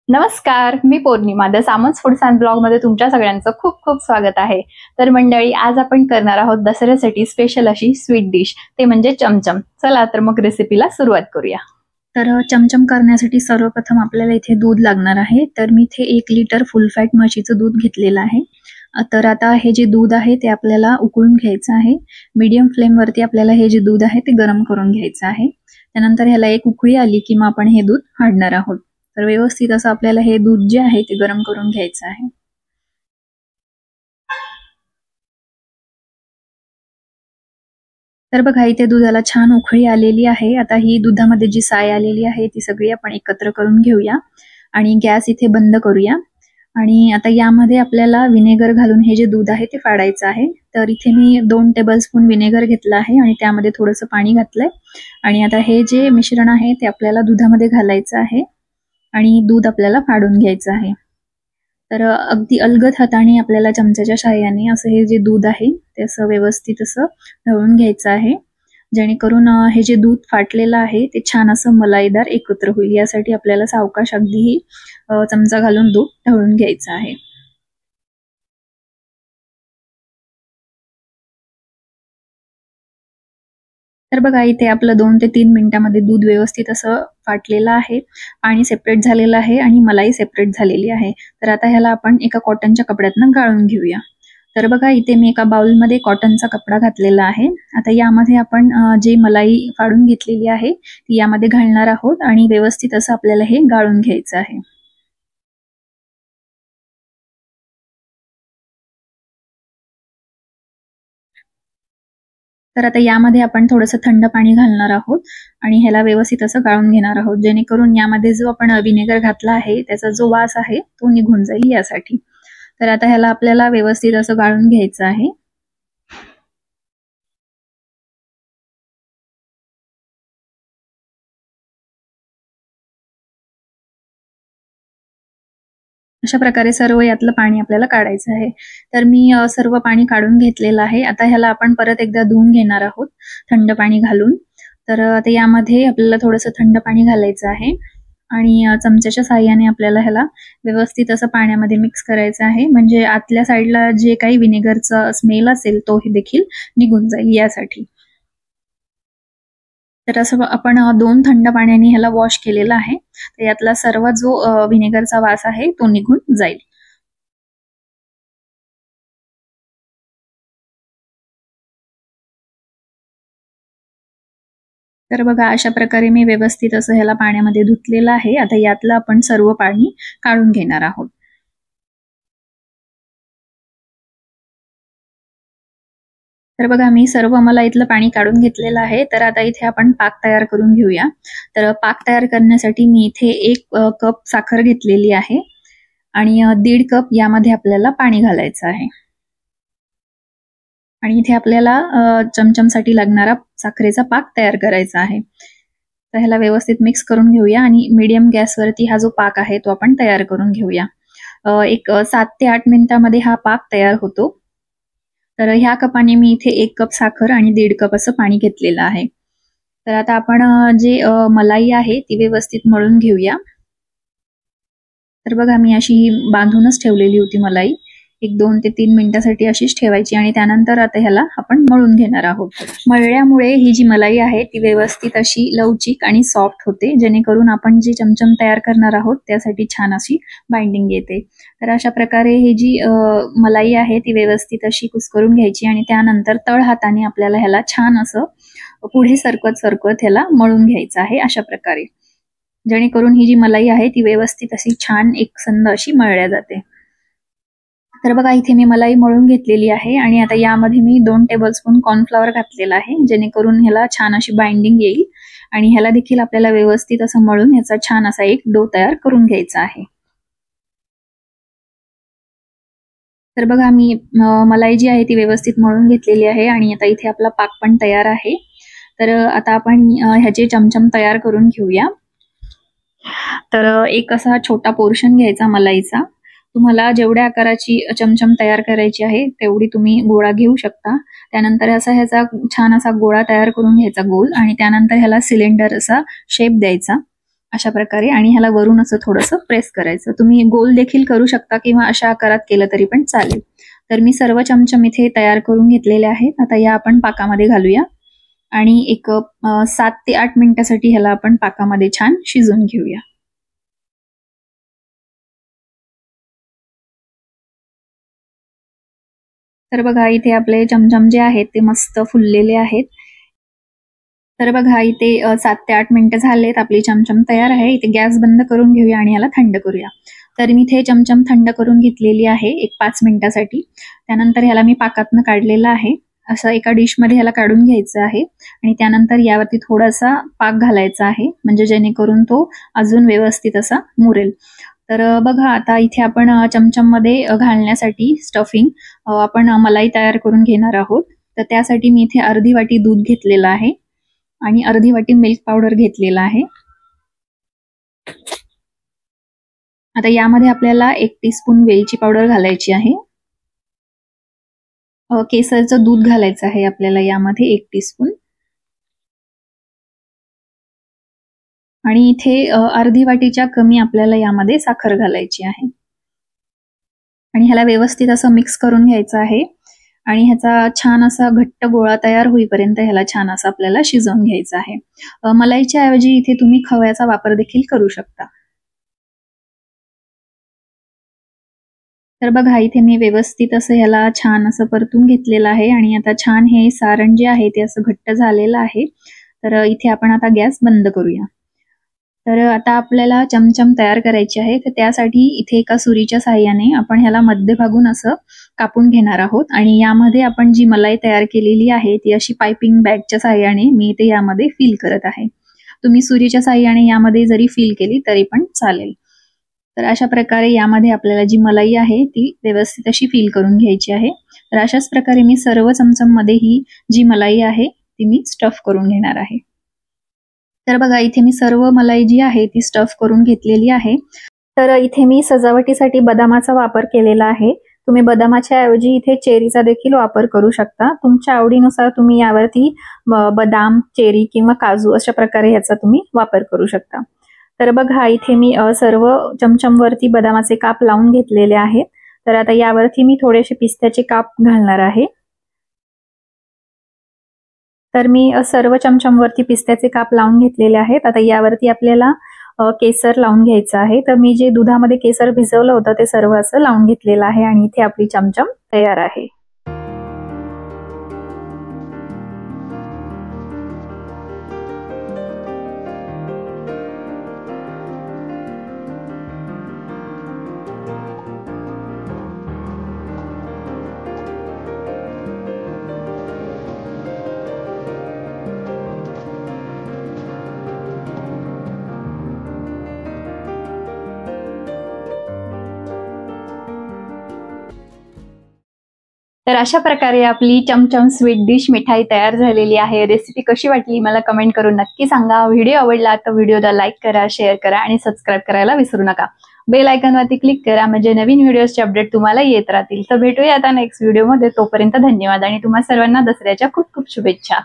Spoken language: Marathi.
नमस्कार, मी Paurnima the Samant foods and blog मध्ये तुमच्या सगळ्यांचं खूप खूप स्वागत आहे। तर मंडळी, आज आपण करणार आहोत दसऱ्यासाठी स्पेशल अशी स्वीट डिश, ते म्हणजे चमचम। चला तर मग रेसिपीला सुरुवात करूया। तर चमचम करण्यासाठी सर्वप्रथम आपल्याला इथे दूध लागणार आहे। तर मी इथे 1 लिटर फुल फॅट म्हशीचं दूध घेतलेलं आहे। तर आता हे जे दूध आहे ते आपल्याला उकळून घ्यायचं आहे। मीडियम फ्लेम वरती आपल्याला हे जे दूध आहे ते गरम करून घ्यायचं आहे। त्यानंतर ह्याला एक उकळी आली की मग आपण हे दूध काढणार आहोत। तर व्यवस्थित असं आपल्याला हे दूध जे आहे ते गरम करून घ्यायचं आहे। तर बघा, इथे दुधाला छान उकळी आलेली आहे। आता ही दुधामध्ये जी साय आलेली आहे ती सगळी आपण एकत्र करून घेऊया आणि गॅस इथे बंद करूया। आणि आता यामध्ये आपल्याला विनेगर घालून हे जे दूध आहे ते फाडायचं आहे। तर इथे मी 2 टेबलस्पून विनेगर घेतलं आहे आणि त्यामध्ये थोडंसं पाणी घातलंय आणि आता हे जे मिश्रण आहे ते आपल्याला दुधामध्ये घालायचं आहे आणि दूध आपल्याला फाडून घ्यायचं आहे। तर अगदी अलगद हाताने आपल्याला चमच्याच्या साहाय्याने असं हे जे दूध आहे ते असं व्यवस्थित असं ढवळून घ्यायचं आहे, जेणेकरून हे जे दूध फाटलेलं आहे ते छान असं मलाईदार एकत्र होईल। यासाठी आपल्याला सावकाश अगदी चमचा घालून दूध ढवळून घ्यायचं आहे। तर बघा, इथे आपलं 2 ते 3 मिनिटांमध्ये दूध व्यवस्थित असं फाटलेलं आहे, पाणी सेपरेट झालेलं आहे आणि मलाई सेपरेट झालेली आहे। तर आता ह्याला आपण एका कॉटनच्या कपड्यातनं गाळून घेऊया। तर बघा, इथे मी एका बाउलमध्ये कॉटनचा कपडा घातलेला आहे। आता यामध्ये आपण जे मलाई फाडून घेतलेली आहे ती यामध्ये घालणार आहोत आणि व्यवस्थित असं आपल्याला हे गाळून घ्यायचं आहे। तर आता यामध्ये आपण थोडंसं थंड पाणी घालणार आहोत आणि ह्याला व्यवस्थित असं गाळून घेणार आहोत, जेणेकरून यामध्ये जो आपण विनेगर घातला आहे त्याचा जो वास आहे तो निघून जाईल यासाठी। तर आता ह्याला आपल्याला व्यवस्थित असं गाळून घ्यायचं आहे। अशा प्रकारे सर्व यातलं पाणी आपल्याला काढायचं आहे। तर मी सर्व पाणी काढून घेतलेलं आहे। आता ह्याला आपण परत एकदा धुवून घेणार आहोत थंड पाणी घालून। तर आता यामध्ये आपल्याला थोडंसं थंड पाणी घालायचं आहे आणि चमच्याच्या साहाय्याने आपल्याला ह्याला व्यवस्थित असं पाण्यामध्ये मिक्स करायचं आहे, म्हणजे आतल्या साईडला जे काही विनेगरचा स्मेल असेल तोही देखील निघून जाईल यासाठी। तर असं आपण 2 थंड पाण्याने ह्याला वॉश केलेलं आहे। तर यातला सर्व जो विनेगरचा वास आहे तो निघून जाईल। तर बघा, अशा प्रकारे मी व्यवस्थित असं ह्याला पाण्यामध्ये धुतलेलं आहे। आता यातलं आपण सर्व पाणी काढून घेणार आहोत। तर बघा, मी सर्व मला इथलं पाणी काढून घेतलेलं आहे। तर आता इथे आपण पाक तयार करून घेऊया। तर पाक तयार करण्यासाठी मी इथे 1 कप साखर घेतलेली आहे आणि 1.5 कप यामध्ये आपल्याला पाणी घालायचं आहे आणि इथे आपल्याला चमचमसाठी लागणारा साखरेचा पाक तयार करायचा आहे। तर ह्याला व्यवस्थित मिक्स करून घेऊया आणि मीडियम गॅसवरती हा जो पाक आहे तो आपण तयार करून घेऊया। एक 7 ते 8 मिनिटांमध्ये हा पाक तयार होतो। तर ह्या कपाने मी इथे 1 कप साखर आणि 1.5 कप असं पाणी घेतलेलं आहे। तर आता आपण जे मलाई आहे ती व्यवस्थित मळून घेऊया। तर बघा, मी अशी बांधूनच ठेवलेली होती मलाई। 1-2 ते 3 मिनिटांसाठी अशीच ठेवायची आणि त्यानंतर आता ह्याला आपण मळून घेणार आहोत। मळल्यामुळे ही जी मलाई आहे ती व्यवस्थित अशी लवचिक आणि सॉफ्ट होते, जेणेकरून आपण जे चमचम तयार करणार आहोत त्यासाठी छान अशी बाइंडिंग येते। तर अशा प्रकारे ही जी मलाई आहे ती व्यवस्थित अशी कुस्करून घ्यायची आणि त्यानंतर तळ हाताने आपल्याला ह्याला छान असं पुढे सरकत सरकत ह्याला मळून घ्यायचं आहे अशा प्रकारे, जेणेकरून ही जी मलाई आहे ती व्यवस्थित अशी छान एकसंध अशी मळल्या जाते। तर बघा, इथे मी मलाई मळून घेतलेली आहे आणि आता यामध्ये मी 2 टेबलस्पून कॉर्नफ्लॉवर घातलेला आहे, जेणेकरून ह्याला छान अशी बाइंडिंग येईल आणि ह्याला देखील आपल्याला व्यवस्थित असं मळून ह्याचा छान असा एक डो तयार करून घ्यायचा आहे। तर बघा, मी मलाई जी आहे ती व्यवस्थित मळून घेतलेली आहे आणि आता इथे आपला पाक पण तयार आहे। तर आता आपण ह्याचे चमचम तयार करून घेऊया। तर एक असा छोटा पोर्शन घ्यायचा मलाईचा। तुम्हाला जेवढ्या आकाराची चमचम तयार करायची आहे तेवढी तुम्ही गोळा घेऊ शकता। त्यानंतर असा ह्याचा छान असा गोळा तयार करून घ्यायचा गोल आणि त्यानंतर ह्याला सिलेंडर असा शेप द्यायचा अशा प्रकारे, आणि ह्याला वरून असं थोडंसं प्रेस करायचं. तुम्ही गोल देखील करू शकता किंवा अशा आकारात केलं तरी पण चालेल. तर मी सर्व चमचम इथे तयार करून घेतलेले आहेत. आता या आपण पाकामध्ये घालूया आणि एक 7 ते 8 मिनिटासाठी ह्याला आपण पाकामध्ये छान शिजवून घेऊया. तर बघा इथे आपले चमचम जे आहेत ते मस्त फुललेले आहेत. तर बघा इथे 7 ते 8 मिनिटं झालेत. आपली चमचम तयार आहे. इथे गॅस बंद करून घेऊया आणि याला थंड करूया. तर मी इथे चमचम थंड करून घेतलेली आहे एक 5 मिनिटासाठी. त्यानंतर ह्याला मी पाकातनं काढलेलं आहे. असं एका डिशमध्ये ह्याला काढून घ्यायचं आहे आणि त्यानंतर यावरती थोडासा पाक घालायचा आहे, म्हणजे जेणेकरून तो अजून व्यवस्थित असा मुरेल. तर बघा आता इथे आपण चमचममध्ये घालण्यासाठी स्टफिंग आपण मलाई तयार करून घेणार आहोत. तर त्यासाठी मी इथे अर्धी वाटी दूध घेतलेलं आहे आणि अर्धी वाटी मिल्क पावडर घेतलेला आहे. आता यामध्ये आपल्याला 1 टीस्पून वेलची पावडर घालायची आहे. केसरचं दूध घालायचं आहे आपल्याला यामध्ये 1 टीस्पून, आणि इथे अर्धी वाटीच्या कमी आपल्याला यामध्ये साखर घालायची आहे आणि ह्याला व्यवस्थित असं मिक्स करून घ्यायचं आहे आणि ह्याचा छान असा घट्ट गोळा तयार होईपर्यंत ह्याला छान असं आपल्याला शिजवून घ्यायचं आहे. मलाईच्या ऐवजी इथे तुम्ही खव्याचा वापर देखील करू शकता. तर बघा इथे मी व्यवस्थित असं ह्याला छान असं परतून घेतलेलं आहे आणि आता छान हे सारण जे आहे ते असं घट्ट झालेलं आहे. तर इथे आपण आता गॅस बंद करूया. तर आता आपल्याला चमचम तयार करायचे आहे. तर त्यासाठी इथे एका सुरीच्या साहाय्याने आपण ह्याला मध्यभागून असं कापून घेणार आहोत आणि यामध्ये आपण जी मलाई तयार केलेली आहे ती अशी पायपिंग बॅगच्या साहाय्याने मी इथे यामध्ये फिल करत आहे. तुम्ही सुरीच्या साहाय्याने यामध्ये जरी फिल केली तरी पण चालेल. तर अशा प्रकारे यामध्ये आपल्याला जी मलाई आहे ती व्यवस्थित अशी फिल करून घ्यायची आहे. तर अशाच प्रकारे मी सर्व चमचम मध्ये ही जी मलाई आहे ती मी स्टफ करून घेणार आहे. तर बघा इथे मी सर्व मलाई जी आहे ती स्टफ करून घेतलेली आहे. तर इथे मी सजावटीसाठी बदामाचा वापर केलेला आहे. तुम्ही बदामाच्या ऐवजी इथे चेरीचा देखील वापर करू शकता. तुमच्या आवडीनुसार तुम्ही यावरती बदाम, चेरी किंवा काजू अशा प्रकारे याचा तुम्ही वापर करू शकता. तर बघा इथे मी सर्व चमचमवरती बदामाचे काप लावून घेतलेले आहेत. तर आता यावरती मी थोडेसे पिस्त्याचे काप घालणार आहे. तर मी सर्व चमचमवरती पिस्त्याचे काप लावून घेतलेले आहेत. आता यावरती आपल्याला केसर लावून घ्यायचं आहे. तर मी जे दुधामध्ये केसर भिजवलं होतं ते सर्व असं लावून घेतलेलं आहे आणि इथे आपली चमचम तयार आहे. तर अशा प्रकारे आपली चमचम स्वीट डिश मिठाई तयार झालेली आहे. रेसिपी कशी वाटली मला कमेंट करून नक्की सांगा. व्हिडिओ आवडला तर व्हिडिओला लाईक करा, शेअर करा आणि सबस्क्राईब करायला विसरू नका. बेल आयकॉनवरती क्लिक करा म्हणजे नवीन व्हिडिओचे अपडेट तुम्हाला येत राहतील. तर भेटूया आता नेक्स्ट व्हिडिओमध्ये. तोपर्यंत धन्यवाद आणि तुम्हा सर्वांना दसऱ्याच्या खूप खूप शुभेच्छा.